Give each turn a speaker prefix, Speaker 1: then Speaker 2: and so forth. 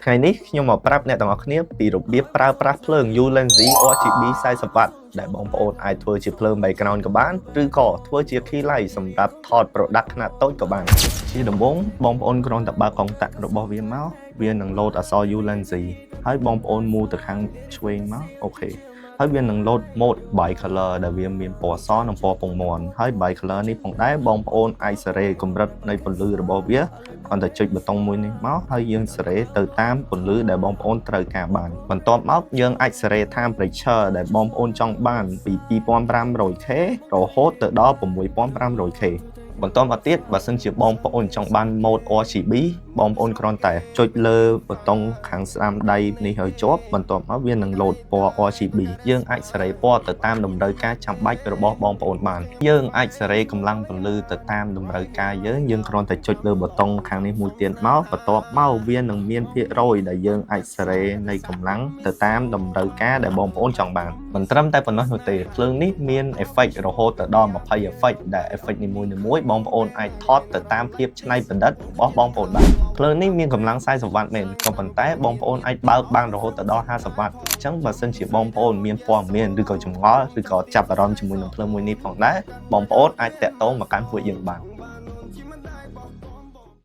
Speaker 1: ថ្ងៃនេះខ្ញុំមកប្រាប់អ្នកទាំងអស់គ្នាពីរបៀបប្រើប្រាស់ភ្លើង Ulanzi RGB 40W ដែលបងប្អូនអាចធ្វើជាភ្លើង background ក៏បានឬក៏ធ្វើជា key light សម្រាប់ថត product ខ្នាតតូចក៏បានជាដំបូងបងប្អូនគ្រាន់តែបើកកុងតាក់របស់វាមកវានឹង load អក្សរ Ulanzi ហើយបងប្អូនមូទៅខាងឆ្វេងមកអូខេហើយវានឹង load mode by color ដែលវាមានពណ៌សនិងពណ៌ពងមាន់ហើយ by color នេះផងដែរបងប្អូនអាចសេរីកម្រិតនៃពន្លឺរបស់វាគ្រាន់តែចុចប៊ូតុងមួយនេះមកហើយយើងសេរីទៅតាមពន្លឺដែលបងប្អូនត្រូវការបានបន្ទាប់មកយើងអាចសេរី temperature ដែលបងប្អូនចង់បានពី 2500K រហូតទៅដល់ 6500K បន្តមកទៀតបើសិនជាបងប្អូនចង់បាន mode RGB បងប្អូនគ្រាន់តែចុចលើប៊ូតុងខាងស្ដាំដៃនេះហើយជាប់បន្ទាប់មកវានឹង load ពណ៌ RGB យើងអាចសេរីពណ៌ទៅតាមតម្រូវការចាំបាច់របស់បងប្អូនបានយើងអាចសេរីកម្លាំងពន្លឺទៅតាមតម្រូវការយើងគ្រាន់តែចុចលើប៊ូតុងខាងនេះមួយទៀតមកបន្ទាប់មកវានឹងមានភាគរយដែលយើងអាចសេរីនៃកម្លាំងទៅតាមតម្រូវការដែលបងប្អូនចង់បានមិនត្រឹមតែប៉ុណ្ណោះនោះទេភ្លើងនេះមាន effect រហូតទៅដល់20 effect ដែល effect នីមួយៗបងប្អូនអាចថតទៅតាមភាពច្នៃប្រឌិតរបស់បងប្អូនបានភ្លើងនេះមានកម្លាំង 40W មែនក៏ប៉ុន្តែបងប្អូនអាចបើកបានរហូតទៅដល់ 50W អញ្ចឹងបើសិនជាបងប្អូនមានព័ត៌មានឬក៏ចម្ងល់ឬក៏ចាប់អារម្មណ៍ជាមួយនឹងភ្លើងមួយនេះផងដែរបងប្អូនអាចតាក់ទងមកកាន់ពួកយើងបាន